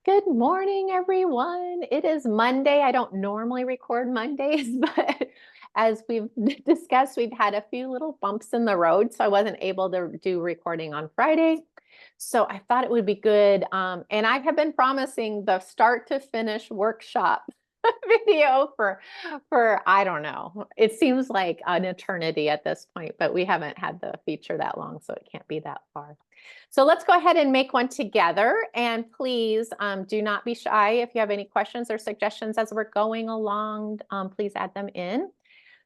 Good morning, everyone. It is Monday. I don't normally record Mondays, but as we've discussed, we've had a few little bumps in the road, so I wasn't able to do recording on Friday. So I thought it would be good. And I have been promising the start to finish workshop video for I don't know. It seems like an eternity at this point, but we haven't had the feature that long, so it can't be that far. So let's go ahead and make one together. And please do not be shy. If you have any questions or suggestions as we're going along, please add them in.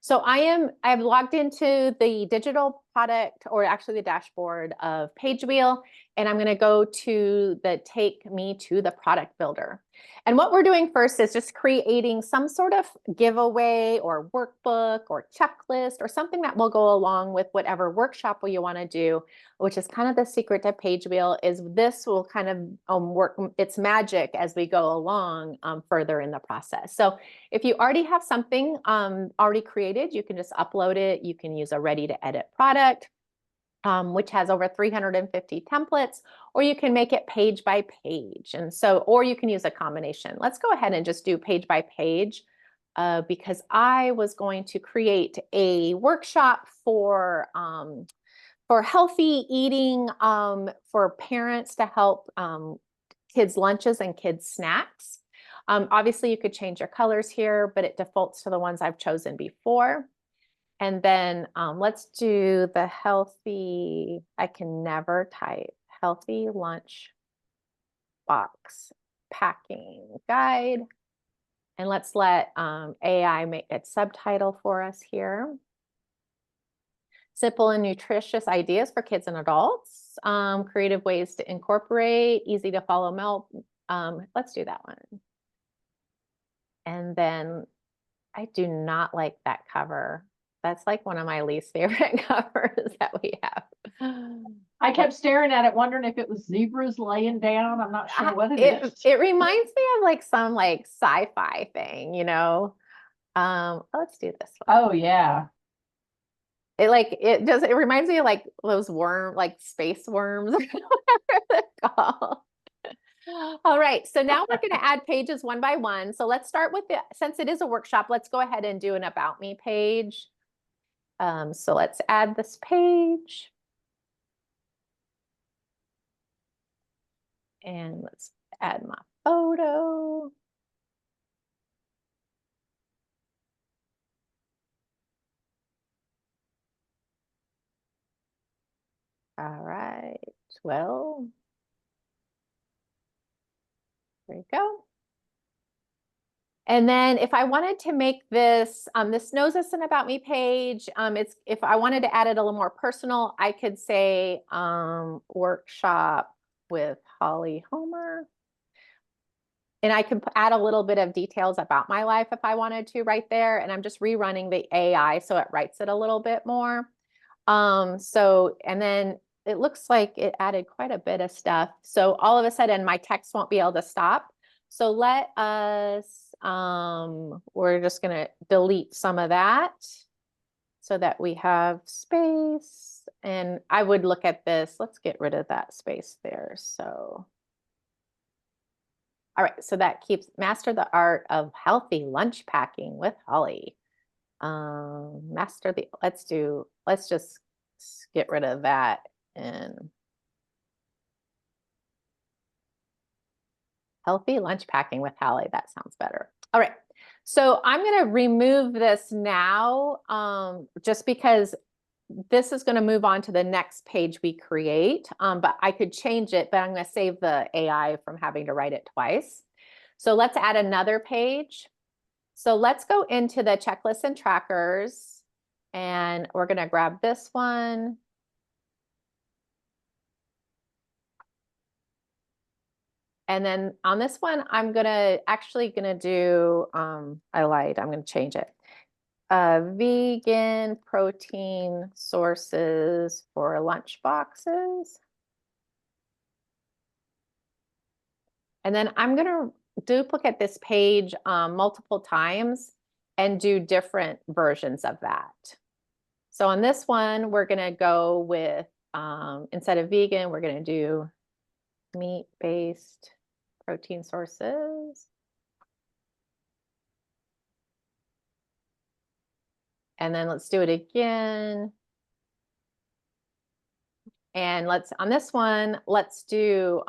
So I've logged into the digital product, or actually the dashboard of PageWheel, and I'm going to go to the take me to the product builder. And what we're doing first is just creating some sort of giveaway or workbook or checklist or something that will go along with whatever workshop you want to do, which is kind of the secret to PageWheel, is this will kind of work its magic as we go along further in the process. So if you already have something already created, you can just upload it. You can use a ready to edit product, which has over 350 templates, or you can make it page by page. And so, or you can use a combination. Let's go ahead and just do page by page because I was going to create a workshop for healthy eating for parents to help kids' lunches and kids' snacks. Obviously, you could change your colors here, but it defaults to the ones I've chosen before. And then let's do the healthy, I can never type, healthy lunch box packing guide. And let's let AI make its subtitle for us here. Simple and nutritious ideas for kids and adults. Creative ways to incorporate, easy to follow milk. Let's do that one. And then I do not like that cover. That's like one of my least favorite covers that we have. I kept staring at it, wondering if it was zebras laying down. I'm not sure what it is. It reminds me of like some like sci-fi thing, you know. Let's do this one. Oh yeah. It reminds me of like those like space worms or whatever they're called. All right, so now we're going to add pages one by one. So let's start with since it is a workshop, let's go ahead and do an about me page. So let's add this page. And let's add my photo. All right, well, there you go. And then if I wanted to make this, this knows it's an about me page. If I wanted to add it a little more personal, I could say workshop with Holly Homer. And I could add a little bit of details about my life if I wanted to right there. And I'm just rerunning the AI so it writes it a little bit more. And then it looks like it added quite a bit of stuff. So all of a sudden my text won't be able to stop. So let us, we're just gonna delete some of that so that we have space. And I would look at this, let's get rid of that space there. So, all right, so that keeps master the art of healthy lunch packing with Holly. Let's just get rid of that and healthy lunch packing with Holly. That sounds better. All right. So I'm going to remove this now just because this is going to move on to the next page we create. But I could change it, but I'm going to save the AI from having to write it twice. So let's add another page. So let's go into the checklists and trackers, and we're going to grab this one. And then on this one, I'm actually gonna do, I lied, I'm gonna change it. Vegan protein sources for lunch boxes. And then I'm gonna duplicate this page multiple times and do different versions of that. So on this one, we're gonna go with, instead of vegan, we're gonna do meat-based protein sources. And then let's do it again. And let's, on this one, let's do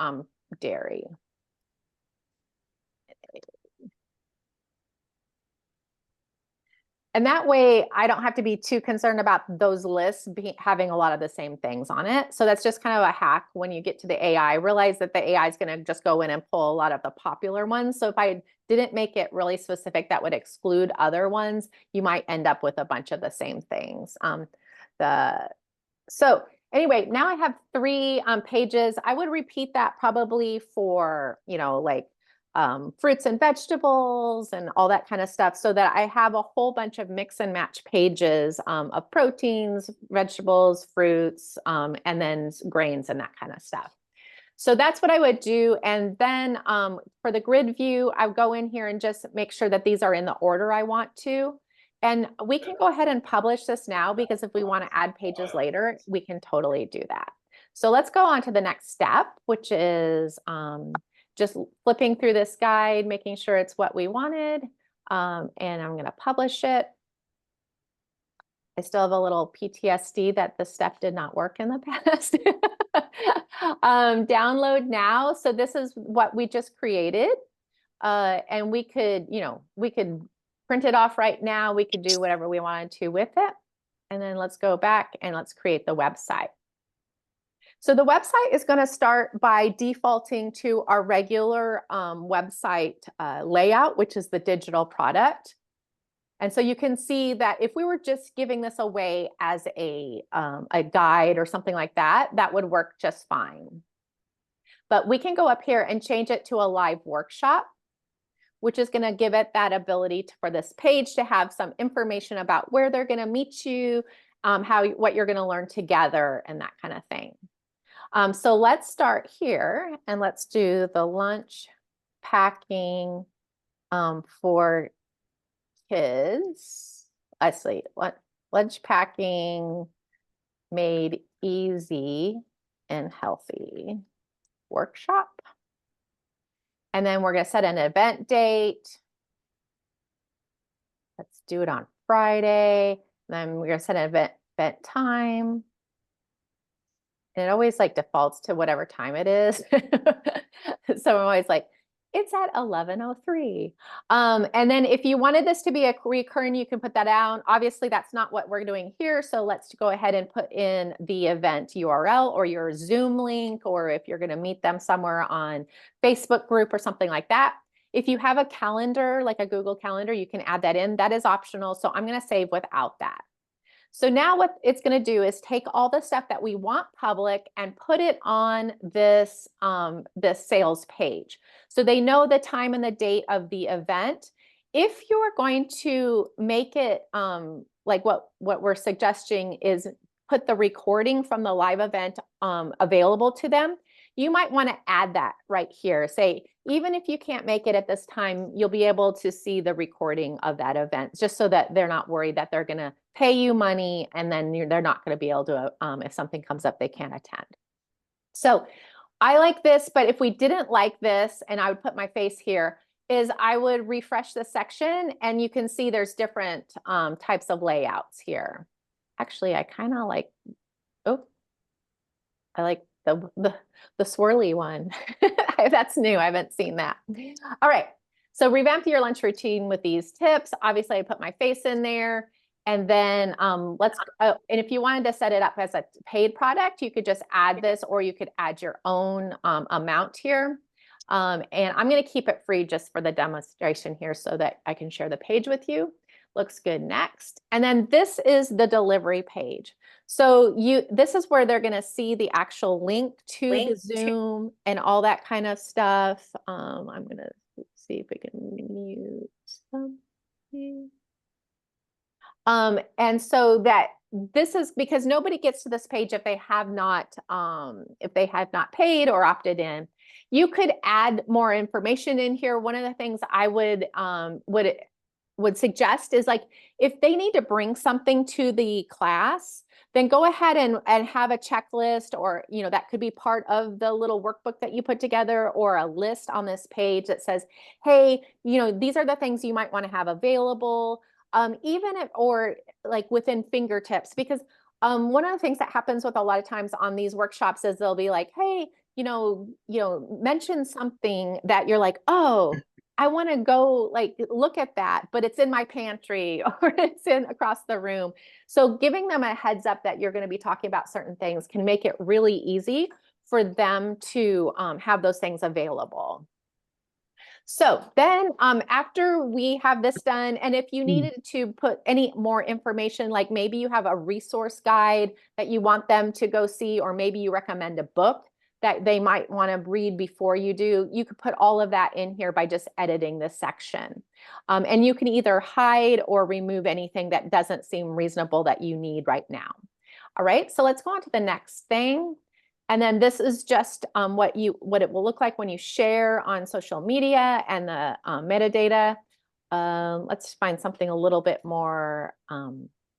dairy. And that way I don't have to be too concerned about those lists having a lot of the same things on it. So that's just kind of a hack when you get to the AI. Realize that the AI is going to just go in and pull a lot of the popular ones. So if I didn't make it really specific, that would exclude other ones. You might end up with a bunch of the same things. So anyway, now I have 3 pages. I would repeat that probably for, like fruits and vegetables and all that kind of stuff, so that I have a whole bunch of mix and match pages of proteins, vegetables, fruits, and then grains and that kind of stuff. So that's what I would do. And then for the grid view, I would go in here and just make sure that these are in the order I want to. And we can go ahead and publish this now, because if we want to add pages later, we can totally do that. So let's go on to the next step, which is just flipping through this guide, making sure it's what we wanted. And I'm going to publish it. I still have a little PTSD that the step did not work in the past. Download now. So this is what we just created. And we could, we could print it off right now. We could do whatever we wanted to with it. And then let's go back and let's create the website. So the website is going to start by defaulting to our regular website layout, which is the digital product. And so you can see that if we were just giving this away as a guide or something like that, that would work just fine. But we can go up here and change it to a live workshop, which is going to give it that ability for this page to have some information about where they're going to meet you, what you're going to learn together, and that kind of thing. So let's start here and let's do the lunch packing for kids. Let's see, lunch packing made easy and healthy workshop. And then we're going to set an event date. Let's do it on Friday. Then we're going to set an event time. And it always like defaults to whatever time it is. So I'm always like, it's at 11:03. And then if you wanted this to be a recurring, you can put that down. Obviously, that's not what we're doing here. So let's go ahead and put in the event URL or your Zoom link, or if you're going to meet them somewhere on Facebook group or something like that. If you have a calendar, like a Google Calendar, you can add that in. That is optional. So I'm going to save without that. So now what it's going to do is take all the stuff that we want public and put it on this, this sales page. So they know the time and the date of the event. If you're going to make it like what we're suggesting is put the recording from the live event available to them, you might want to add that right here. Say, even if you can't make it at this time, you'll be able to see the recording of that event, just so that they're not worried that they're going to pay you money and then they're not going to be able to, if something comes up, they can't attend. So I like this, but if we didn't like this, and I would put my face here, is I would refresh the section and you can see there's different types of layouts here. Actually, I kind of like, I like the swirly one. That's new. I haven't seen that. All right. So revamp your lunch routine with these tips. Obviously, I put my face in there. And then and if you wanted to set it up as a paid product, you could just add this, or you could add your own amount here. And I'm going to keep it free just for the demonstration here so that I can share the page with you. Looks good. Next. And then this is the delivery page. So this is where they're going to see the actual link to the Zoom and all that kind of stuff. I'm going to see if we can mute something. And so that this is because nobody gets to this page if they have not paid or opted in. You could add more information in here. One of the things I would suggest is, like, if they need to bring something to the class, then go ahead and have a checklist, or, that could be part of the little workbook that you put together, or a list on this page that says, hey, these are the things you might want to have available, even if, or like within fingertips, because one of the things that happens with a lot of times on these workshops is they'll be like, hey, mention something that you're like, oh, I want to go like look at that, but it's in my pantry or it's in across the room. So giving them a heads up that you're going to be talking about certain things can make it really easy for them to have those things available. So then after we have this done, and if you needed to put any more information, like maybe you have a resource guide that you want them to go see, or maybe you recommend a book that they might want to read before you do, you could put all of that in here by just editing this section. And you can either hide or remove anything that doesn't seem reasonable that you need right now. All right, so let's go on to the next thing. And then this is just what it will look like when you share on social media and the metadata. Let's find something a little bit more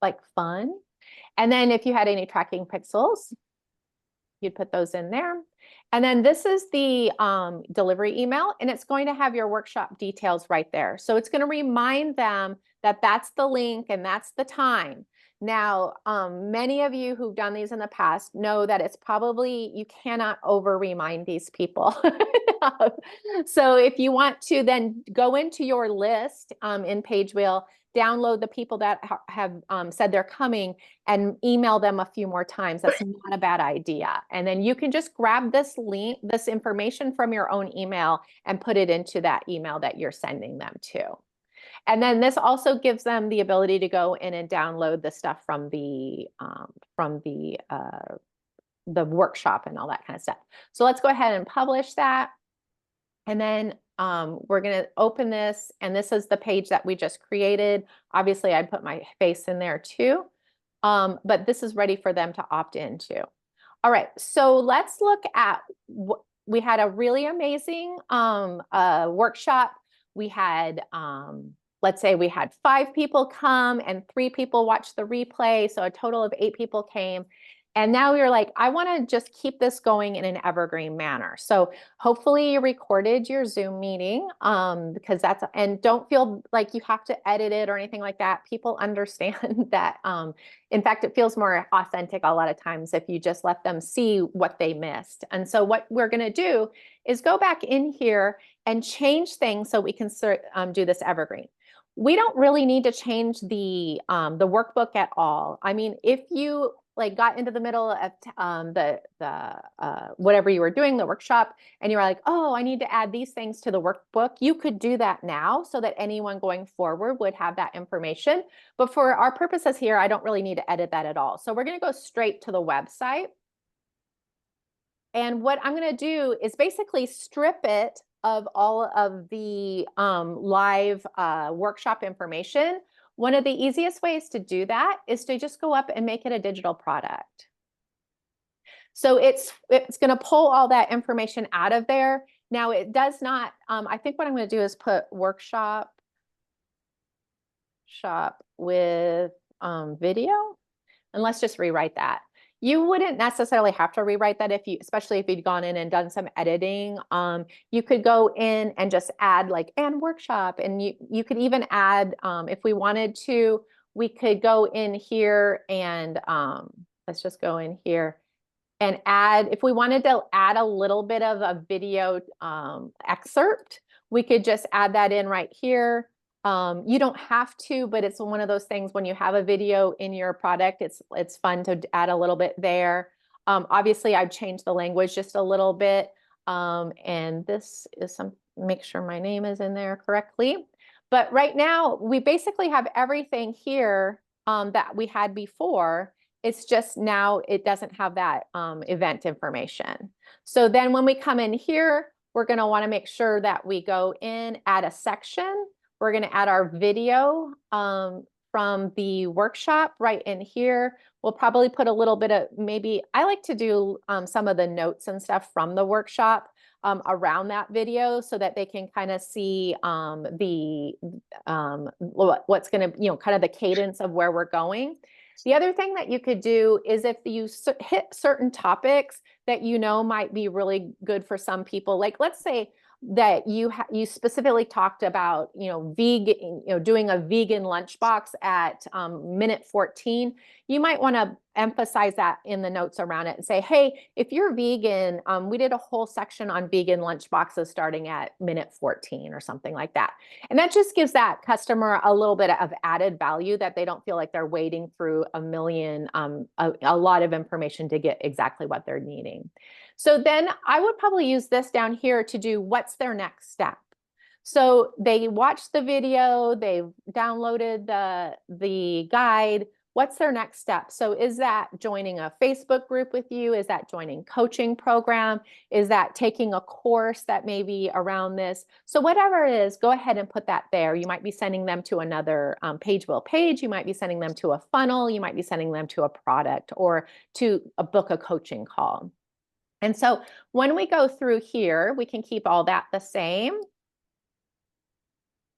like fun. And then if you had any tracking pixels, you'd put those in there. And then this is the delivery email, and it's going to have your workshop details right there. So it's going to remind them that that's the link and that's the time. Now, many of you who've done these in the past know that it's probably, you cannot over remind these people. So if you want to then go into your list in PageWheel, download the people that have said they're coming and email them a few more times. That's not a bad idea. And then you can just grab this link, this information from your own email and put it into that email that you're sending them to. And then this also gives them the ability to go in and download the stuff from the workshop and all that kind of stuff. So let's go ahead and publish that. And then we're going to open this, and this is the page that we just created. Obviously, I'd put my face in there too, but this is ready for them to opt into. All right, so let's look at what we had. A really amazing workshop. We had, let's say we had 5 people come and 3 people watch the replay, so a total of 8 people came. And now you're like, I want to just keep this going in an evergreen manner. So hopefully you recorded your Zoom meeting because that's, and don't feel like you have to edit it or anything like that. People understand that. In fact, it feels more authentic a lot of times if you just let them see what they missed. And so what we're going to do is go back in here and change things so we can do this evergreen. We don't really need to change the workbook at all. I mean, if you like got into the middle of whatever you were doing, the workshop, and you were like, oh, I need to add these things to the workbook, you could do that now so that anyone going forward would have that information. But for our purposes here, I don't really need to edit that at all. So we're going to go straight to the website. And what I'm going to do is basically strip it of all of the live workshop information. One of the easiest ways to do that is to just go up and make it a digital product. So it's going to pull all that information out of there. Now it does not, I think what I'm going to do is put workshop with video, and let's just rewrite that. You wouldn't necessarily have to rewrite that especially if you'd gone in and done some editing. You could go in and just add like and workshop, and you could even add, if we wanted to, we could go in here and let's just go in here and add, if we wanted to add a little bit of a video excerpt, we could just add that in right here. You don't have to, but it's one of those things when you have a video in your product, it's fun to add a little bit there. Obviously, I've changed the language just a little bit. And this is make sure my name is in there correctly. But right now, we basically have everything here that we had before. It's just now it doesn't have that event information. So then when we come in here, we're going to want to make sure that we go in, add a section. We're going to add our video from the workshop right in here. We'll probably put a little bit of, maybe I like to do some of the notes and stuff from the workshop around that video so that they can kind of see what's going to, kind of the cadence of where we're going. The other thing that you could do is if you hit certain topics that you know might be really good for some people, like let's say that you specifically talked about, vegan, doing a vegan lunchbox at minute 14, you might want to emphasize that in the notes around it and say, hey, if you're vegan, we did a whole section on vegan lunchboxes starting at minute 14 or something like that. And that just gives that customer a little bit of added value, that they don't feel like they're wading through a lot of information to get exactly what they're needing. So then I would probably use this down here to do what's their next step. So they watched the video, they've downloaded the guide. What's their next step? So is that joining a Facebook group with you? Is that joining coaching program? Is that taking a course that may be around this? So whatever it is, go ahead and put that there. You might be sending them to another page will page. You might be sending them to a funnel. You might be sending them to a product or to book a coaching call. And so when we go through here, we can keep all that the same.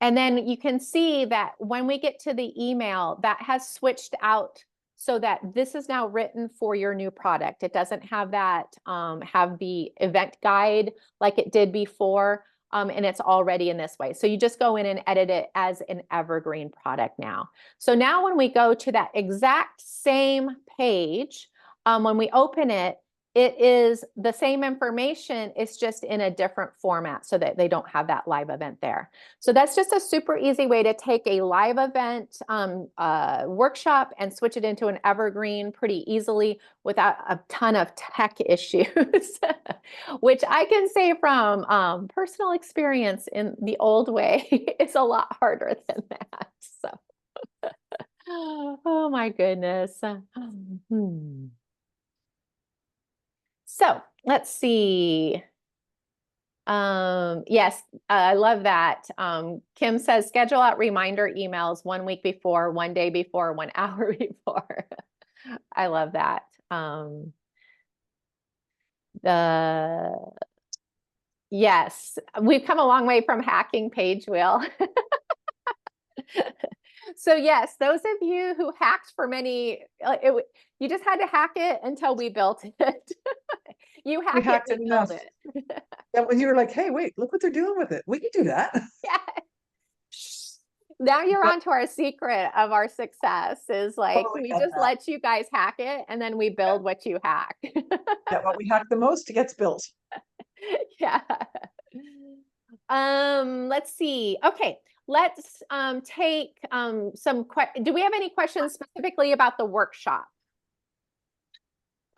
And then you can see that when we get to the email, that has switched out so that this is now written for your new product. It doesn't have that, have the event guide like it did before. And it's already in this way. So you just go in and edit it as an Evergreen product now. So now when we go to that exact same page, when we open it, it is the same information, it's just in a different format so that they don't have that live event there. So that's just a super easy way to take a live event workshop and switch it into an Evergreen pretty easily without a ton of tech issues, which I can say from personal experience in the old way, it's a lot harder than that. So, oh my goodness. So let's see. Yes, I love that. Kim says, schedule out reminder emails 1 week before, 1 day before, 1 hour before. I love that. Yes, we've come a long way from hacking page wheel. So yes, those of you who hacked for many, you just had to hack it until we built it. You hack it, we build it. Yeah, when you were like, hey, wait, look what they're doing with it. We can do that. Yeah. Now you're on to our secret of our success is like, we just let you guys hack it and then we build what you hack. Yeah, what we hack the most gets built. Yeah. Let's see. Okay. Let's take some do we have any questions specifically about the workshop?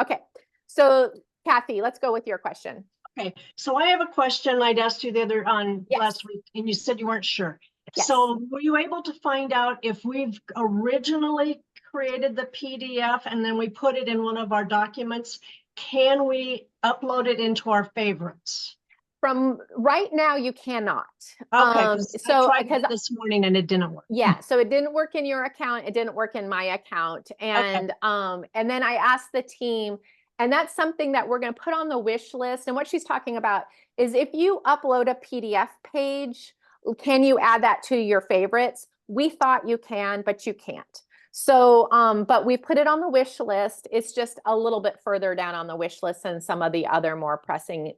Okay. So Kathy, let's go with your question. Okay, so I have a question I'd asked you the other last week, and you said you weren't sure. Yes. So were you able to find out if we've originally created the PDF and then we put it in one of our documents, can we upload it into our favorites? From right now, you cannot. Okay, so I tried this morning and it didn't work. Yeah, so it didn't work in your account. It didn't work in my account. And and then I asked the team, and that's something that we're going to put on the wish list. And what she's talking about is if you upload a PDF page, can you add that to your favorites? We thought you can, but you can't. So, but we put it on the wish list. It's just a little bit further down on the wish list than some of the other more pressing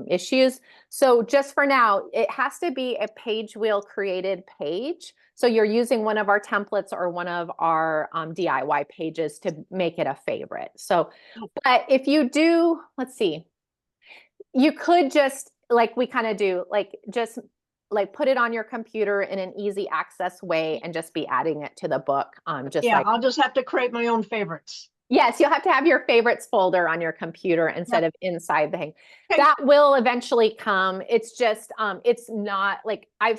issues. So just for now, it has to be a page wheel created page. So you're using one of our templates or one of our DIY pages to make it a favorite. So, but if you do, let's see, you could just like we kind of do, like just like put it on your computer in an easy access way and just be adding it to the book. I'll just have to create my own favorites. Yes, you'll have to have your favorites folder on your computer instead of inside the thing. Okay. That will eventually come. It's just, it's not like I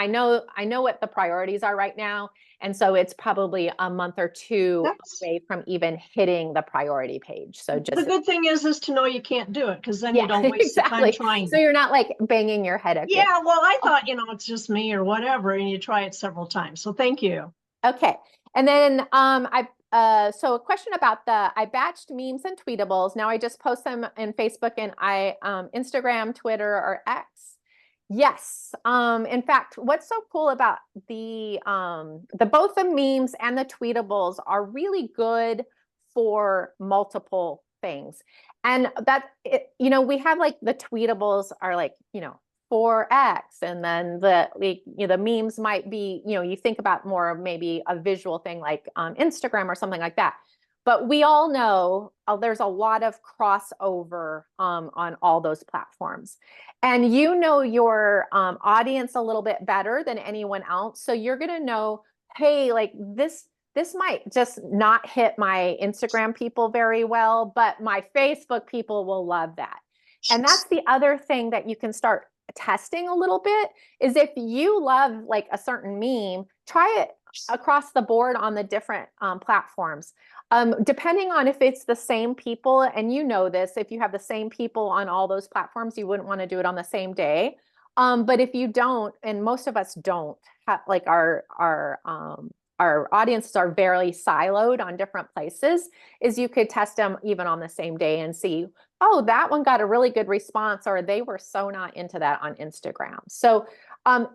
know what the priorities are right now. And so it's probably a month or two away from even hitting the priority page. So just the good thing is to know you can't do it because then you don't waste the time trying. So you're not like banging your head. Yeah, well, I thought, it's just me or whatever, and you try it several times. So thank you. Okay. And then so a question about I batched memes and tweetables. Now I just post them in Facebook and Instagram, Twitter, or X. Yes. In fact, what's so cool about both the memes and the tweetables are really good for multiple things. And we have like the tweetables are like, 4x, and then the memes might be, you think about more of maybe a visual thing like Instagram or something like that. But we all know there's a lot of crossover on all those platforms. And you know your audience a little bit better than anyone else. So you're going to know, hey, like this might just not hit my Instagram people very well, but my Facebook people will love that. And that's the other thing that you can start testing a little bit is if you love like a certain meme, try it across the board on the different platforms. Depending on if it's the same people, and you know this, if you have the same people on all those platforms, you wouldn't want to do it on the same day. But if you don't, and most of us don't, like our audiences are very siloed on different places, is you could test them even on the same day and see, oh, that one got a really good response, or they were so not into that on Instagram. So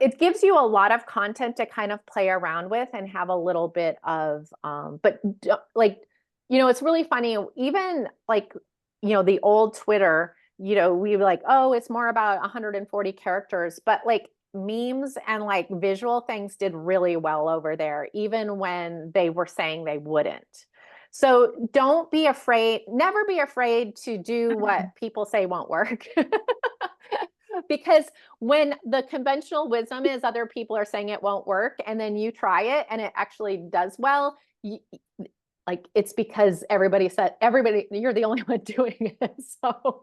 it gives you a lot of content to kind of play around with and have a little bit of, but like, it's really funny, even like, the old Twitter, we were like, oh, it's more about 140 characters, but like memes and like visual things did really well over there, even when they were saying they wouldn't. So don't be afraid, never be afraid to do what people say won't work. Because when the conventional wisdom is other people are saying it won't work, and then you try it and it actually does well, like it's because everybody said, you're the only one doing it. So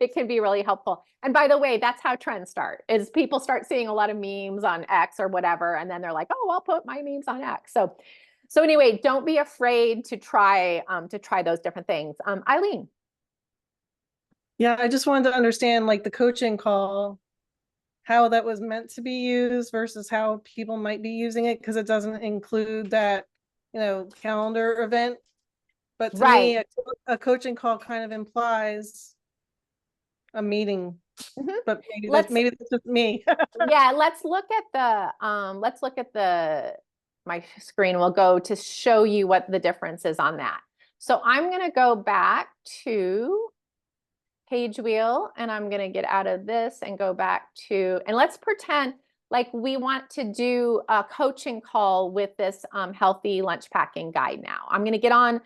it can be really helpful. And by the way, that's how trends start, is people start seeing a lot of memes on X or whatever, and then they're like, oh, I'll put my memes on X. So anyway, don't be afraid to try those different things. Eileen. Yeah, I just wanted to understand like the coaching call, how that was meant to be used versus how people might be using it, because it doesn't include that, calendar event. But to me, a coaching call kind of implies a meeting. But maybe that's just me. Yeah, let's look at my screen. We'll go to show you what the difference is on that. So I'm going to go back to page wheel, and I'm going to get out of this and go back to, and let's pretend like we want to do a coaching call with this healthy lunch packing guide now. I'm going to get on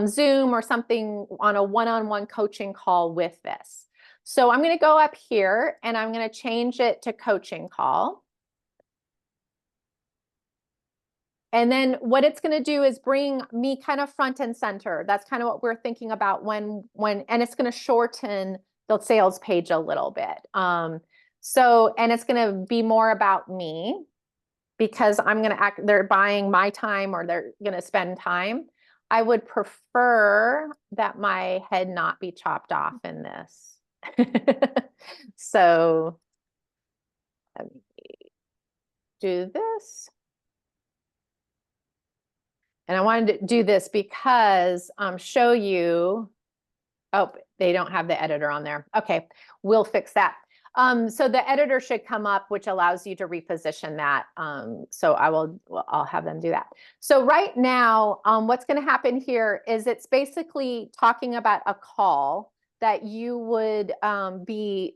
Zoom or something on a one-on-one coaching call with this. So I'm going to go up here and I'm going to change it to coaching call. And then what it's going to do is bring me kind of front and center. That's kind of what we're thinking about and it's going to shorten the sales page a little bit. And it's going to be more about me, because I'm going to they're buying my time, or they're going to spend time. I would prefer that my head not be chopped off in this. So let me do this. And I wanted to do this because show you, oh, they don't have the editor on there. Okay, we'll fix that. So the editor should come up, which allows you to reposition that. So I'll have them do that. So right now, what's going to happen here is it's basically talking about a call that you would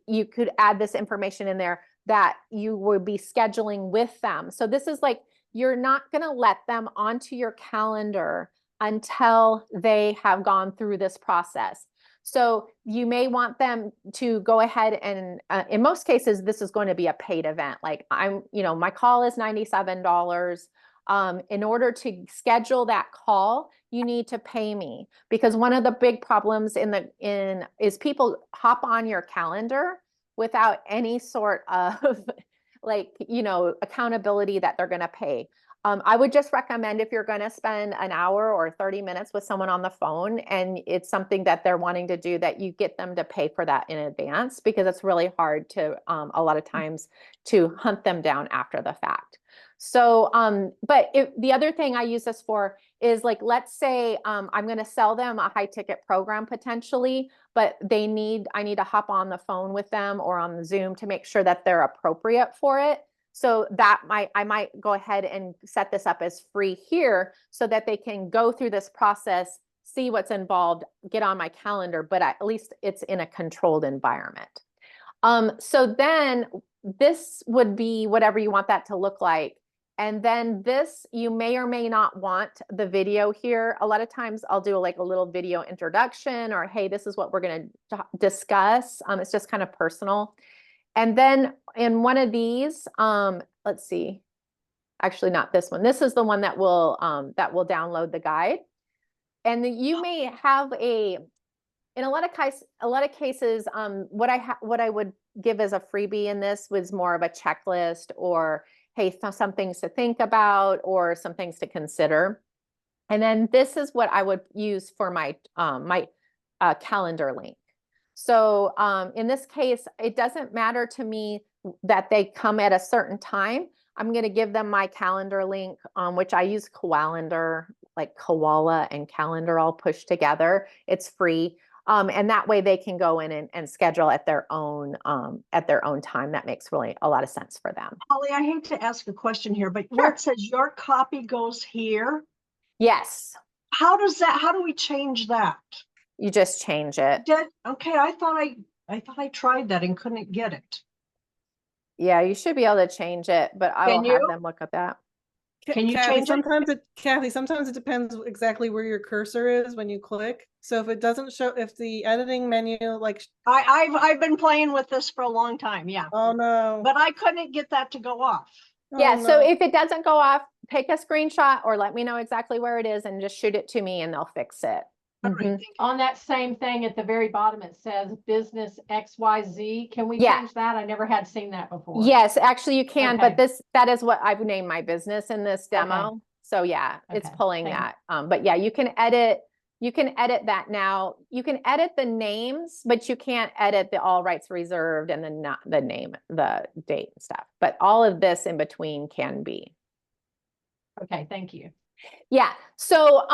you could add this information in there that you would be scheduling with them. So this is like, you're not going to let them onto your calendar until they have gone through this process. So you may want them to go ahead and in most cases, this is going to be a paid event. Like my call is $97. In order to schedule that call, you need to pay me, because one of the big problems is people hop on your calendar without any sort of accountability that they're going to pay. I would just recommend, if you're going to spend an hour or 30 minutes with someone on the phone and it's something that they're wanting to do, that you get them to pay for that in advance, because it's really hard to, a lot of times, to hunt them down after the fact. So, but the other thing I use this for is like, let's say I'm going to sell them a high ticket program potentially, but I need to hop on the phone with them or on the Zoom to make sure that they're appropriate for it. So that I might go ahead and set this up as free here so that they can go through this process, see what's involved, get on my calendar, but at least it's in a controlled environment. So then this would be whatever you want that to look like. And then this, you may or may not want the video here. A lot of times I'll do like a little video introduction or, hey, this is what we're going to discuss. It's just kind of personal. And then in one of these, let's see, actually not this one. This is the one that will download the guide. And you may have in a lot of cases, what I would give as a freebie in this was more of a checklist or, hey, some things to think about or some things to consider. And then this is what I would use for my calendar link. So in this case, it doesn't matter to me that they come at a certain time. I'm going to give them my calendar link, which I use Calendar, like Koala and Calendar all pushed together. It's free. And that way they can go in and schedule at their own time. That makes really a lot of sense for them. Holly, I hate to ask a question here, but where it says your copy goes here. Yes. How do we change that? You just change it. Okay, I thought I tried that and couldn't get it. Yeah, you should be able to change it, but I will have them look at that. Can you Kathy, change it? Kathy, sometimes it depends exactly where your cursor is when you click. So if it doesn't show, if the editing menu, like I've been playing with this for a long time, yeah. Oh no. But I couldn't get that to go off. Yeah, Oh, so no. if it doesn't go off, take a screenshot or let me know exactly where it is and just shoot it to me and they'll fix it. All right, thank you. On that same thing at the very bottom, it says business XYZ. Can we Yeah. change that? I never had seen that before. Yes, actually you can, but Okay. that is what I've named my business in this demo. So yeah, it's Okay, pulling thank you. that. But yeah, you can edit that now. You can edit the names, but you can't edit the all rights reserved and then not the name, the date and stuff. But all of this in between can be. Okay, thank you. Yeah. So,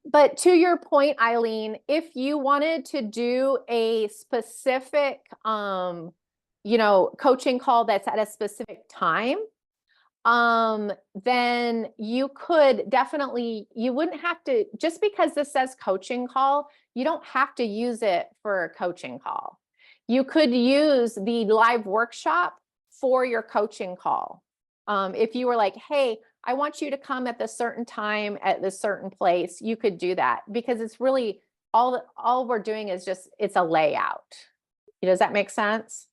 but to your point, Eileen, if you wanted to do a specific, coaching call that's at a specific time, then you could definitely, you wouldn't have to, just because this says coaching call, you don't have to use it for a coaching call. You could use the live workshop for your coaching call. If you were like, hey, I want you to come at this certain time at this certain place, you could do that because it's really all we're doing is just, it's a layout. Does that make sense?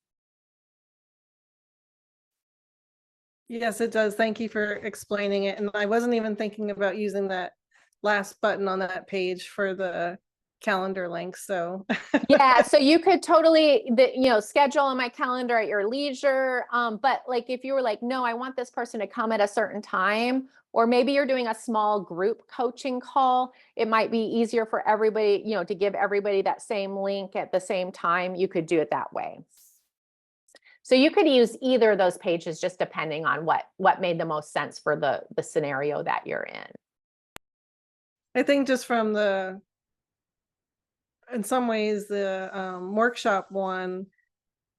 Yes, it does. Thank you for explaining it. And I wasn't even thinking about using that last button on that page for the calendar link. So yeah, so you could totally, schedule on my calendar at your leisure. But like, if you were like, no, I want this person to come at a certain time, or maybe you're doing a small group coaching call, it might be easier for everybody, to give everybody that same link at the same time. You could do it that way. So you could use either of those pages, just depending on what made the most sense for the scenario that you're in. I think just from in some ways, the workshop one,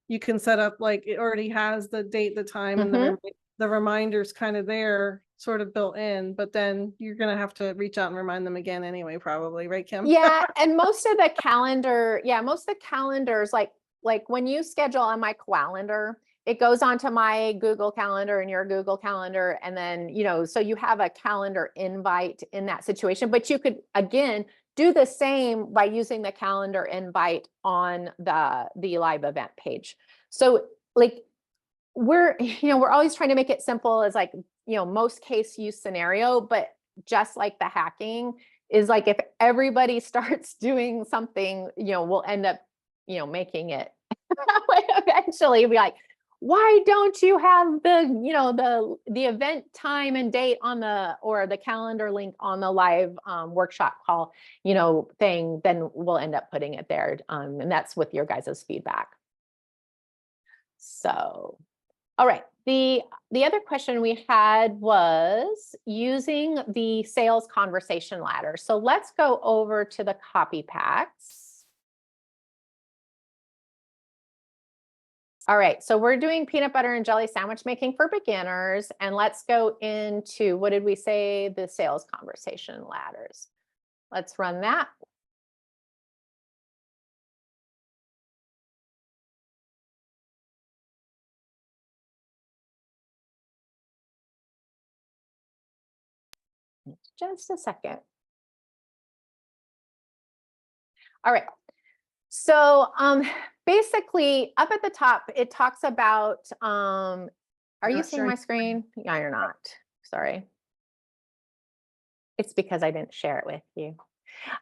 you can set up like it already has the date, the time, and the reminders kind of there, sort of built in, but then you're going to have to reach out and remind them again anyway, probably, right, Kim? Yeah, and most of the calendars, like when you schedule on my calendar, it goes onto my Google Calendar and your Google Calendar, and then, so you have a calendar invite in that situation, but you could, again, do the same by using the calendar invite on the live event page. So like we're always trying to make it simple as like, most case use scenario, but just like the hacking is like, if everybody starts doing something, we'll end up, making it eventually be like, why don't you have the event time and date on or the calendar link on the live workshop call, thing, then we'll end up putting it there. And that's with your guys' feedback. So, All right. The other question we had was using the sales conversation ladder. So let's go over to the copy packs. All right, so we're doing peanut butter and jelly sandwich making for beginners. And let's go into, what did we say? The sales conversation ladders. Let's run that. Just a second. All right. So basically up at the top, it talks about, are you Not seeing sharing my screen? Yeah, you're not. Sorry. It's because I didn't share it with you.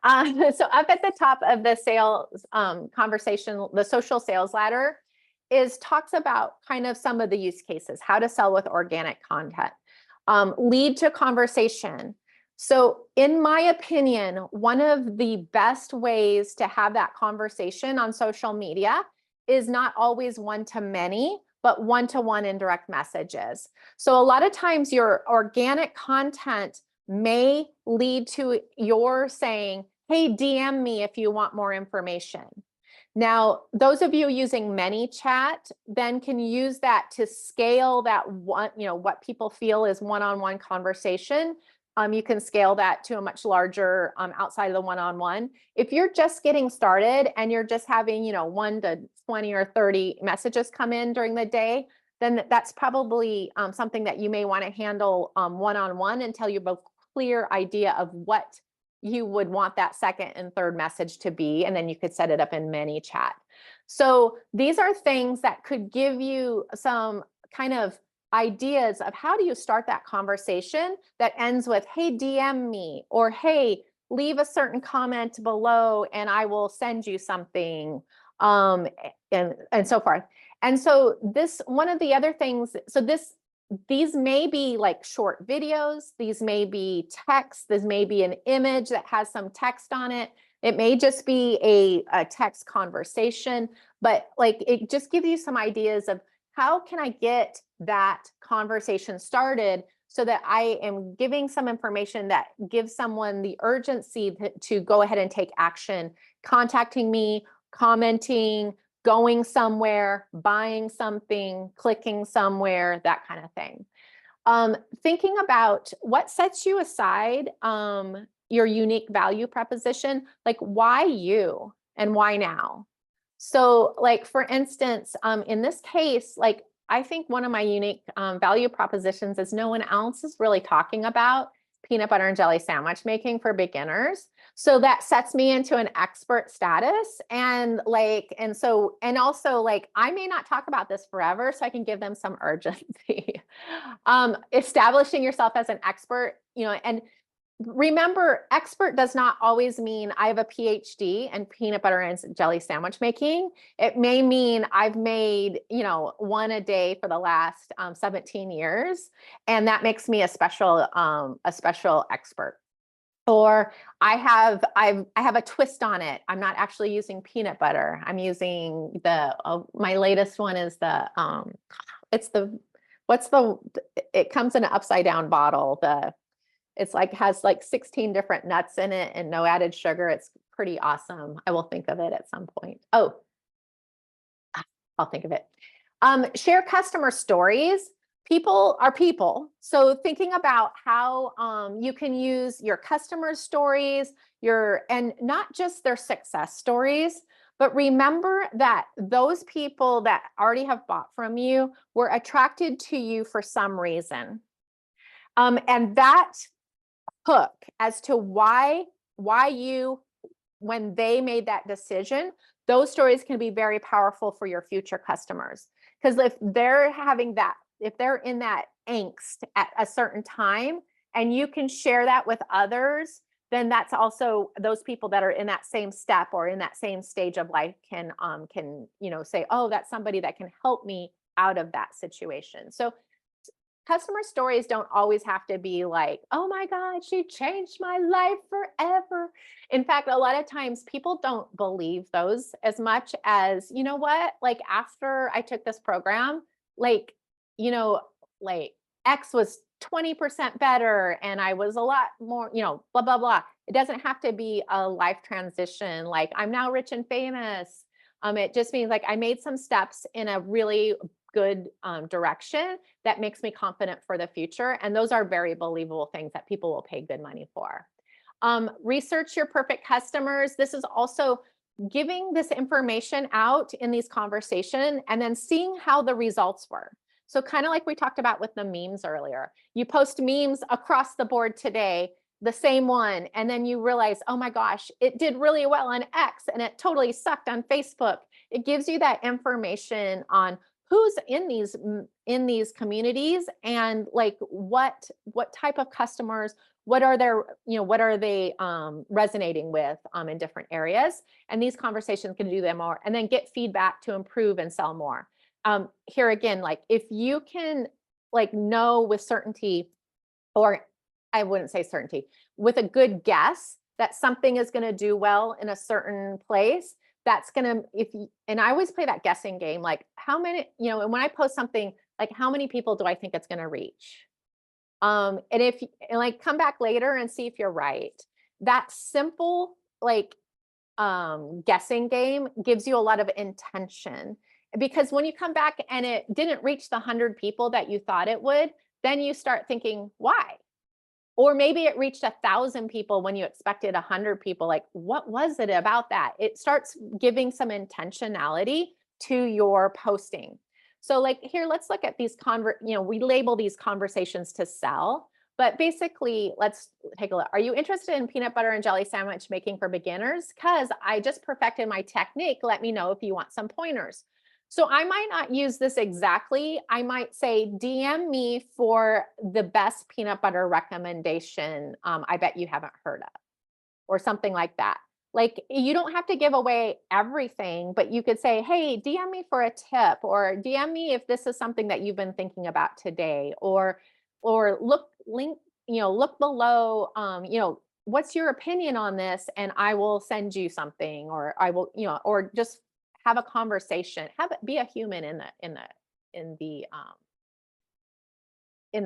So up at the top of the sales conversation, the social sales ladder talks about kind of some of the use cases, how to sell with organic content, lead to conversation. So in my opinion, one of the best ways to have that conversation on social media is not always one-to-many, but one-to-one indirect messages. So a lot of times your organic content may lead to your saying, hey, DM me if you want more information. Now, those of you using ManyChat then can use that to scale that one, what people feel is one-on-one conversation. You can scale that to a much larger outside of the one-on-one. If you're just getting started and you're just having, 1 to 20 or 30 messages come in during the day, then that's probably something that you may want to handle one-on-one until you have a clear idea of what you would want that second and third message to be, and then you could set it up in ManyChat. So these are things that could give you some kind of ideas of how do you start that conversation that ends with, hey, DM me, or hey, leave a certain comment below and I will send you something, and so forth. And so this, one of the other things, so these may be like short videos, these may be text, this may be an image that has some text on it. It may just be a text conversation, but like it just gives you some ideas of how can I get that conversation started so that I am giving some information that gives someone the urgency to go ahead and take action, contacting me, commenting, going somewhere, buying something, clicking somewhere, that kind of thing. Thinking about what sets you aside, your unique value proposition, like why you and why now? So like, for instance, in this case, like I think one of my unique value propositions is no one else is really talking about peanut butter and jelly sandwich making for beginners. So that sets me into an expert status. And also like, I may not talk about this forever, so I can give them some urgency. Establishing yourself as an expert, and remember, expert does not always mean I have a PhD in peanut butter and jelly sandwich making. It may mean I've made, one a day for the last 17 years, and that makes me a special expert. Or I have a twist on it. I'm not actually using peanut butter. I'm using my latest one is it comes in an upside down bottle. It's like has like 16 different nuts in it and no added sugar. It's pretty awesome. I will think of it at some point. Oh, I'll think of it. Share customer stories. People are people. So thinking about how you can use your customers' stories, and not just their success stories, but remember that those people that already have bought from you were attracted to you for some reason. And that hook as to why you, when they made that decision, those stories can be very powerful for your future customers. Because if they're in that angst at a certain time and you can share that with others, then that's also those people that are in that same step or in that same stage of life can say, oh, that's somebody that can help me out of that situation. So customer stories don't always have to be like, oh my God, she changed my life forever. In fact, a lot of times people don't believe those as much as, you know what, like after I took this program, like you know, like X was 20% better and I was a lot more, you know, blah, blah, blah. It doesn't have to be a life transition. Like I'm now rich and famous. It just means like I made some steps in a really good direction that makes me confident for the future. And those are very believable things that people will pay good money for. Research your perfect customers. This is also giving this information out in these conversations and then seeing how the results were. So kind of like we talked about with the memes earlier, you post memes across the board today, the same one, and then you realize, oh my gosh, it did really well on X and it totally sucked on Facebook. It gives you that information on who's in these communities and like what type of customers, what are their, you know, what are they resonating with in different areas. And these conversations can do them more and then get feedback to improve and sell more. Here again, like if you can like know with certainty, or I wouldn't say certainty, with a good guess that something is going to do well in a certain place, that's going to, if you, and I always play that guessing game, like how many, you know, and when I post something, like how many people do I think it's going to reach? And if, and like come back later and see if you're right. That simple, like, guessing game gives you a lot of intention, because when you come back and it didn't reach the 100 people that you thought it would, then you start thinking, why? Or maybe it reached 1,000 people when you expected 100 people. Like, what was it about that? It starts giving some intentionality to your posting. So like here, let's look at these we label these conversations to sell, but basically let's take a look. Are you interested in peanut butter and jelly sandwich making for beginners? Because I just perfected my technique. Let me know if you want some pointers. So I might not use this exactly. I might say, DM me for the best peanut butter recommendation I bet you haven't heard of, or something like that. Like you don't have to give away everything, but you could say, hey, DM me for a tip, or DM me if this is something that you've been thinking about today, or look below, what's your opinion on this? And I will send you something, or I will, or just have a conversation, be a human in the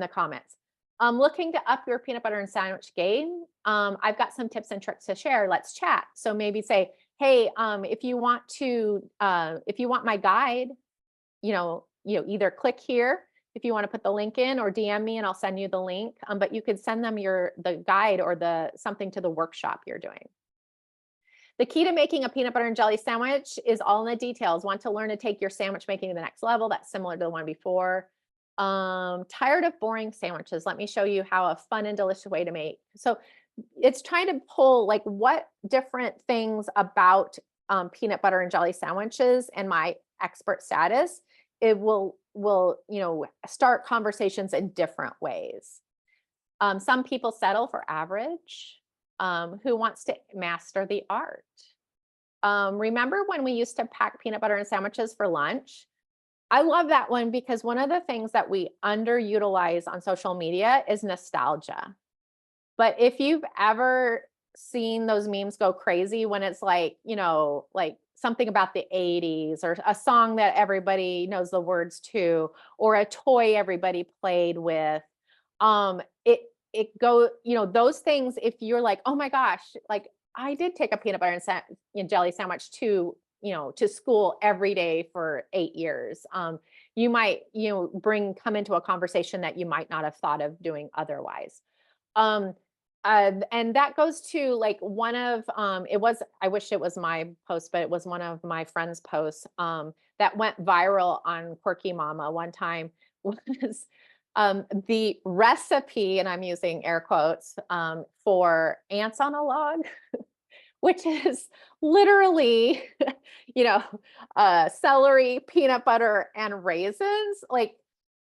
comments. Looking to up your peanut butter and sandwich game. I've got some tips and tricks to share. Let's chat. So maybe say, hey, if you want my guide, either click here if you want to put the link in, or DM me and I'll send you the link. But you could send them the guide or something to the workshop you're doing. The key to making a peanut butter and jelly sandwich is all in the details. Want to learn to take your sandwich making to the next level? That's similar to the one before. Tired of boring sandwiches? Let me show you how a fun and delicious way to make. So it's trying to pull like what different things about peanut butter and jelly sandwiches and my expert status, it will start conversations in different ways. Some people settle for average. Who wants to master the art? Remember when we used to pack peanut butter and sandwiches for lunch? I love that one because one of the things that we underutilize on social media is nostalgia. But if you've ever seen those memes go crazy when it's like, like something about the 80s, or a song that everybody knows the words to, or a toy everybody played with, those things, if you're like, oh my gosh, like I did take a peanut butter and jelly sandwich to school every day for 8 years. You might, come into a conversation that you might not have thought of doing otherwise. And that goes to like one of, I wish it was my post, but it was one of my friend's posts that went viral on Quirky Mama one time, was the recipe, and I'm using air quotes, for ants on a log, which is literally, celery, peanut butter, and raisins. Like,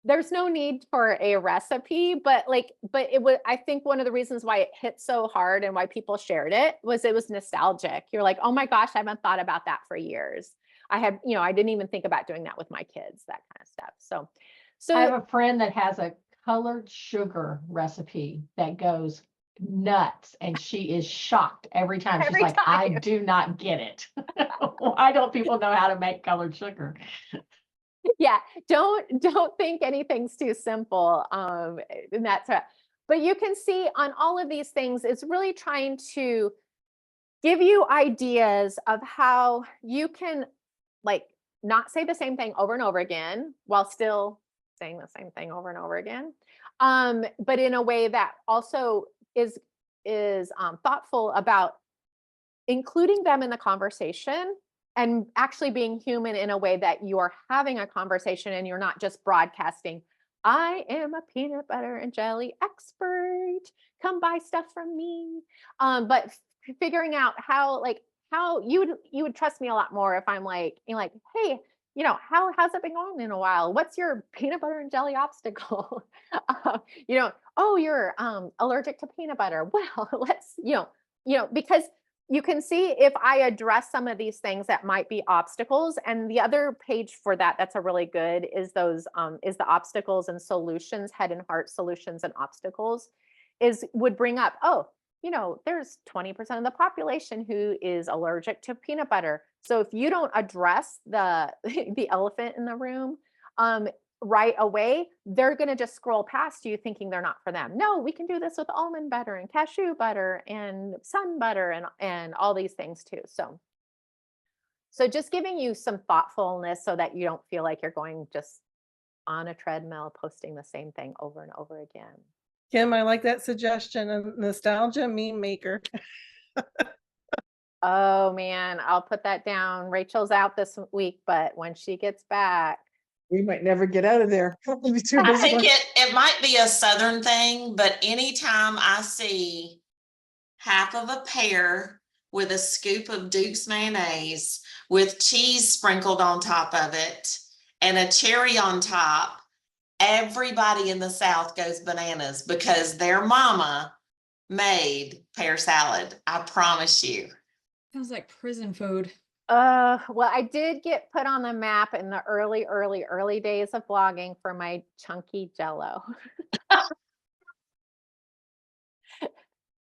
there's no need for a recipe, but it was, I think one of the reasons why it hit so hard and why people shared it was nostalgic. You're like, oh my gosh, I haven't thought about that for years. I didn't even think about doing that with my kids, that kind of stuff. So I have a friend that has a colored sugar recipe that goes nuts, and she is shocked every time. She's like, I do not get it. Why don't people know how to make colored sugar? Yeah, don't think anything's too simple. And that's but you can see on all of these things, it's really trying to give you ideas of how you can like not say the same thing over and over again while still saying the same thing over and over again. But in a way that also is thoughtful about including them in the conversation and actually being human in a way that you're having a conversation and you're not just broadcasting, I am a peanut butter and jelly expert. Come buy stuff from me. But figuring out how you would trust me a lot more if I'm like, you're like, hey, how's it been going in a while? What's your peanut butter and jelly obstacle? Oh, you're allergic to peanut butter. Well, let's, because you can see if I address some of these things that might be obstacles. And the other page for that, that's a really good is is the obstacles and solutions, head and heart solutions and obstacles would bring up, oh, there's 20% of the population who is allergic to peanut butter. So if you don't address the the elephant in the room, right away, they're going to just scroll past you thinking they're not for them. No, we can do this with almond butter and cashew butter and sun butter and all these things too. So just giving you some thoughtfulness so that you don't feel like you're going just on a treadmill posting the same thing over and over again. Kim, I like that suggestion. A nostalgia meme maker. Oh man, I'll put that down. Rachel's out this week, but when she gets back, We might never get out of there. We'll be too I busy think going- it might be a Southern thing, but anytime I see half of a pear with a scoop of Duke's mayonnaise with cheese sprinkled on top of it and a cherry on top, everybody in the South goes bananas because their mama made pear salad. I promise you. Sounds like prison food. well, I did get put on the map in the early days of blogging for my chunky jello.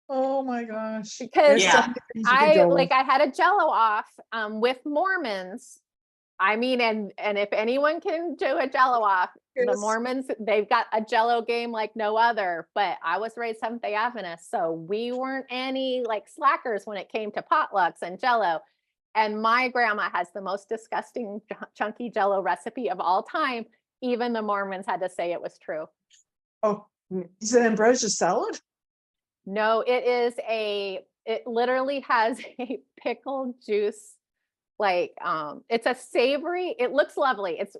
Oh my gosh. Because There's so Yeah. many things you could go with. I had a jello off with Mormons. I mean, and if anyone can do a jello off, the Yes. Mormons, they've got a jello game like no other. But I was raised Seventh-day Adventist, so we weren't any like slackers when it came to potlucks and jello. And my grandma has the most disgusting chunky jello recipe of all time. Even the Mormons had to say it was true. Oh, is it ambrosia salad? No, it literally has a pickle juice, like it's a savory, it looks lovely. It's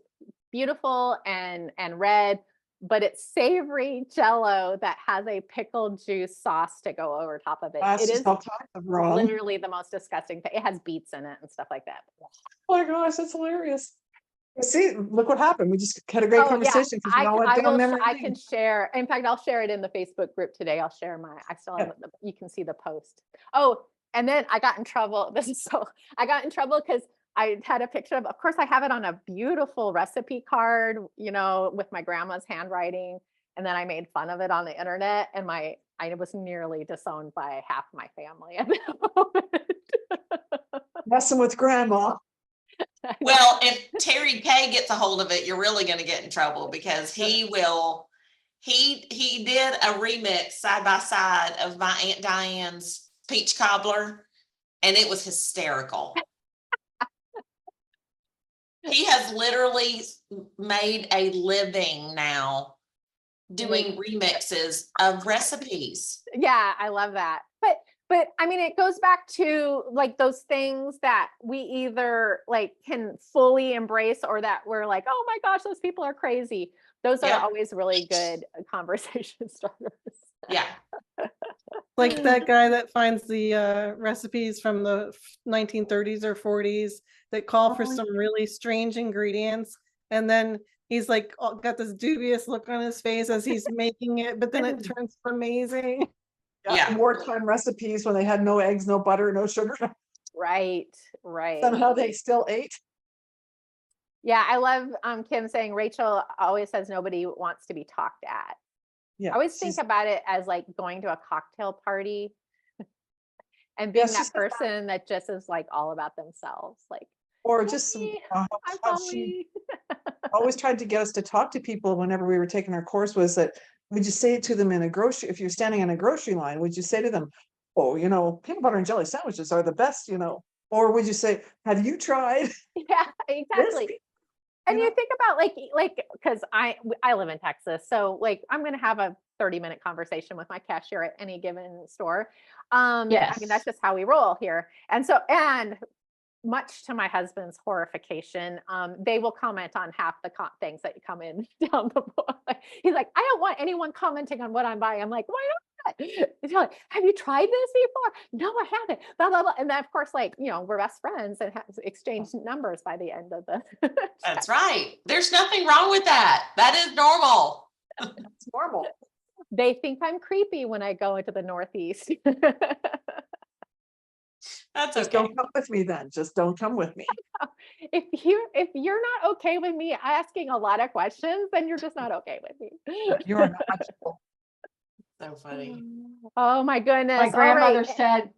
beautiful and red, but it's savory jello that has a pickle juice sauce to go over top of it. That's It just is all kinds of wrong. literally the most disgusting thing. It has beets in it and stuff like that. Oh my gosh, that's hilarious. See, look what happened. We just had a great Oh, yeah. conversation because we all went down memory I lane. can share. In fact, I'll share it in the Facebook group today. I'll share I still have you can see the post. Oh, and then I got in trouble. I got in trouble because I had a picture of course, I have it on a beautiful recipe card, with my grandma's handwriting. And then I made fun of it on the internet and I was nearly disowned by half my family at that moment. Messing with grandma. Well, if Terry K gets a hold of it, you're really going to get in trouble because he did a remix side by side of my Aunt Diane's peach cobbler, and it was hysterical. He has literally made a living now doing remixes of recipes. Yeah, I love that. But I mean, it goes back to like those things that we either like can fully embrace or that we're like, oh my gosh, those people are crazy. Those are always really good conversation starters. Yeah. Like that guy that finds the recipes from the 1930s or 40s that call for some really strange ingredients. And then he's like got this dubious look on his face as he's making it, but then it turns amazing. Yeah. Wartime recipes when they had no eggs, no butter, no sugar. Right. Somehow they still ate. Yeah, I love Kim saying Rachel always says nobody wants to be talked at. Yeah. I always think about it as like going to a cocktail party and being that person that just is like all about themselves. Like, or just "Hey, how I'm she Polly." always tried to get us to talk to people whenever we were taking our course was that, would you say it to them in a grocery, if you're standing in a grocery line, would you say to them, oh, peanut butter and jelly sandwiches are the best, or would you say, have you tried Yeah, this? exactly. And You you know? think about like, because I live in Texas, so like I'm gonna have a 30-minute conversation with my cashier at any given store. I mean, that's Yes. just how we roll here. And much to my husband's horrification, they will comment on half the things that come in down the board. He's like, I don't want anyone commenting on what I'm buying. I'm like, why not? He's like, have you tried this before? No, I haven't. Blah blah blah. And then of course, like we're best friends and have exchanged numbers by the end of the. That's right. There's nothing wrong with that. That is normal. It's normal. They think I'm creepy when I go into the Northeast. That's Just okay. don't come with me then. Just don't come with me. If you're not okay with me asking a lot of questions, then you're just not okay with me. You are not. So funny. Oh my goodness. My All grandmother right. said,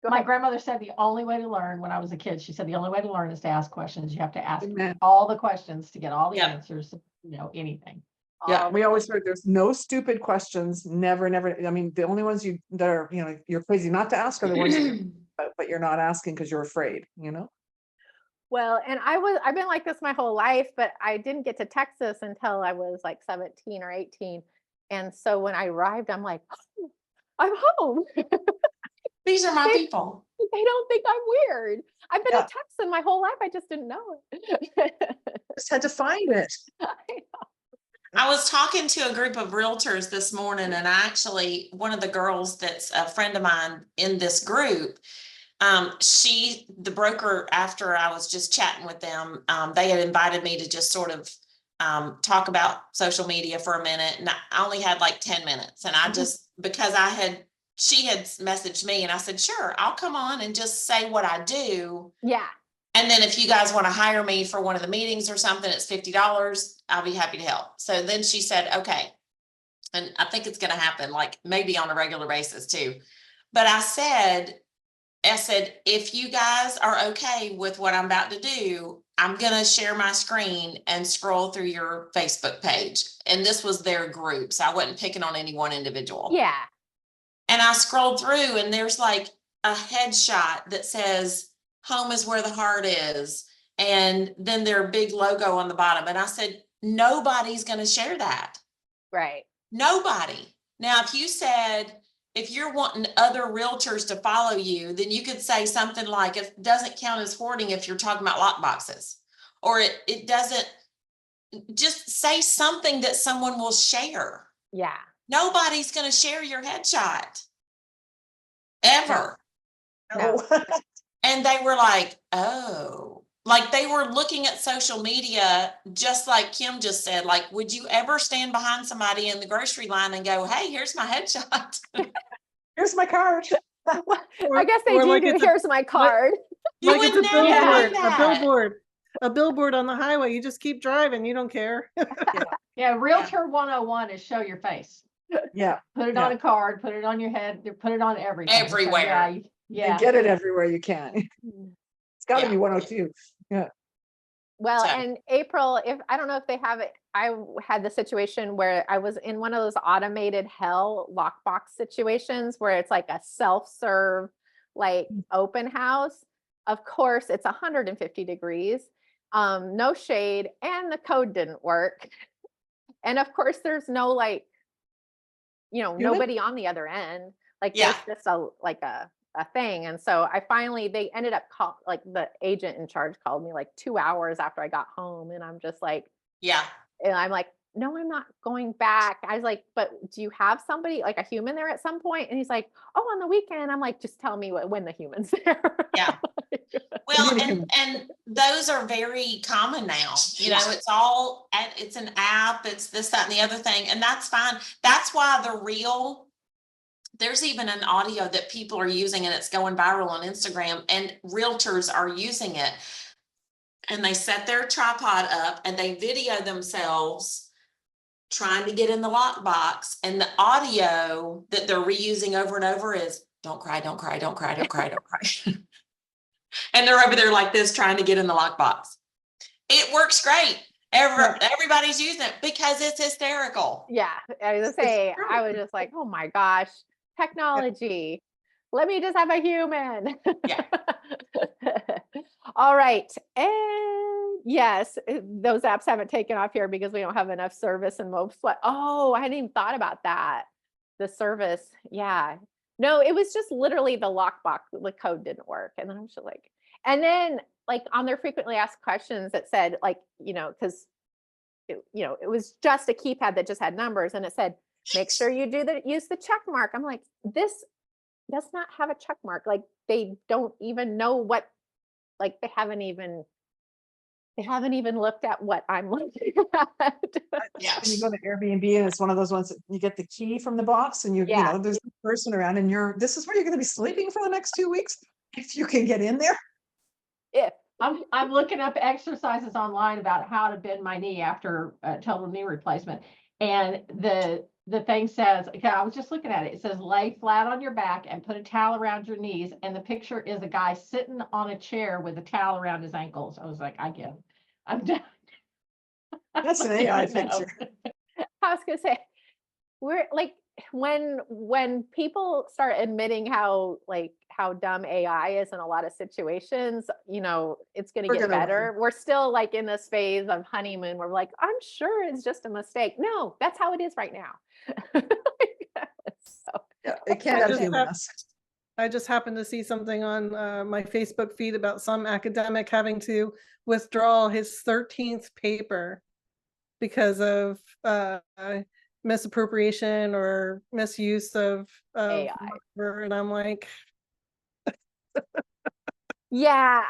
Go my ahead. grandmother said the only way to learn when I was a kid, she said the only way to learn is to ask questions. You have to ask Amen. all the questions to get all the Yeah. answers, anything. Yeah, All we the always heard there's no stupid questions. Never. I mean, the only ones that are, you're crazy not to ask are the ones, but you're not asking because you're afraid, Well, and I've been like this my whole life, but I didn't get to Texas until I was like 17 or 18. And so when I arrived, I'm like, oh, I'm home. These are my They- people. They don't think I'm weird. I've been Yeah. a Texan my whole life. I just didn't know it. Just had to find it. I was talking to a group of realtors this morning, and one of the girls that's a friend of mine in this group, the broker, after I was just chatting with them, they had invited me to just sort of talk about social media for a minute. And I only had like 10 minutes. And I just, because she had messaged me and I said, sure, I'll come on and just say what I do. Yeah. And then if you guys want to hire me for one of the meetings or something, it's $50. I'll be happy to help. So then she said, okay. And I think it's going to happen, like maybe on a regular basis too. But I said, if you guys are okay with what I'm about to do, I'm going to share my screen and scroll through your Facebook page. And this was their group. So I wasn't picking on any one individual. Yeah. And I scrolled through and there's like a headshot that says, home is where the heart is. And then their big logo on the bottom. And I said, nobody's going to share that. Right. Nobody. Now, if you're wanting other realtors to follow you, then you could say something like, it doesn't count as hoarding if you're talking about lock boxes, or it doesn't, just say something that someone will share. Yeah. Nobody's going to share your headshot ever. No. And they were like, oh, like they were looking at social media, just like Kim just said, like, would you ever stand behind somebody in the grocery line and go, hey, here's my headshot? Here's my card. I guess they or do. like do. it's a- Here's my card. You Like it's would a never billboard, do that. a billboard on the highway. You just keep driving. You don't care. Yeah, Realtor 101 is show your face. Yeah. Put it Yeah. on a card, put it on your head, put it on everything. So, Everywhere. yeah. And get it everywhere you can. It's got to Yeah. be 102. Yeah. Well, So- and April, I don't know if they have it, I had the situation where I was in one of those automated hell lockbox situations where it's like a self-serve, like open house. Of course, it's 150 degrees, no shade, and the code didn't work. And of course, there's no like, nobody on the other end. Like Yeah. there's just a thing. And so they ended up like the agent in charge called me like 2 hours after I got home. And I'm just like, Yeah. and I'm like, no, I'm not going back. I was like, but do you have somebody, like a human there at some point? And he's like, oh, on the weekend. I'm like, just tell me when the human's there. Yeah. Well, Really and those are very common now. It's an app, it's this, that, and the other thing, and that's fine. That's why there's even an audio that people are using and it's going viral on Instagram, and realtors are using it. And they set their tripod up and they video themselves trying to get in the lockbox. And the audio that they're reusing over and over is, don't cry, don't cry, don't cry, don't cry, don't cry. And they're over there like this trying to get in the lockbox. It works great. Everybody's using it because it's hysterical. Yeah, I was gonna say, I was just like, oh my gosh, technology. Let me just have a human. Yeah. All right. And yes, those apps haven't taken off here because we don't have enough service in most. Oh, I hadn't even thought about that. The service. Yeah. No, it was just literally the lockbox, the code didn't work. And then I was just like, and then like on their frequently asked questions, it said like, because it was just a keypad that just had numbers, and it said, make sure you use the check mark. I'm like, this does not have a check mark. Like they don't even know what, like they haven't even looked at what I'm looking at. Yeah. When you go to Airbnb and it's one of those ones that you get the key from the box and Yeah. there's a person around and this is where you're going to be sleeping for the next 2 weeks. If you can get in there. If I'm looking up exercises online about how to bend my knee after a total knee replacement. And the thing says, okay, I was just looking at it. It says lay flat on your back and put a towel around your knees. And the picture is a guy sitting on a chair with a towel around his ankles. I was like, I get it. I'm done. That's an AI picture. I was gonna say, we're like when people start admitting how dumb AI is in a lot of situations, it's gonna We're get gonna win. better. We're still like in this phase of honeymoon where we're like, I'm sure it's just a mistake. No, that's how it is right now. So, Yeah, it can't I have just human have- us. I just happened to see something on my Facebook feed about some academic having to withdraw his 13th paper because of misappropriation or misuse of AI. whatever. And I'm like, yeah,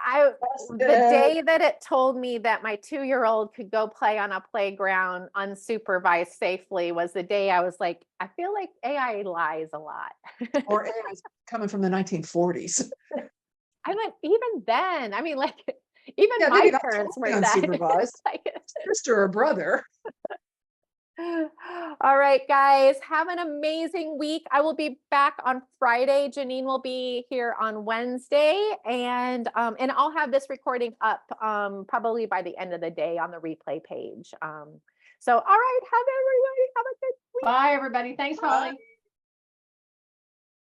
the dead. day that it told me that my 2-year-old could go play on a playground unsupervised safely was the day I was like, I feel like AI lies a lot. Or AI is coming from the 1940s. I mean, even then, I mean, like, even Yeah, my maybe not parents totally were that. unsupervised. Like, Sister or brother. all right, guys, have an amazing week. I will be back on Friday. Janine will be here on Wednesday, and I'll have this recording up probably by the end of the day on the replay page. So, all right, have everybody have a good week. Bye, everybody. Thanks, Holly.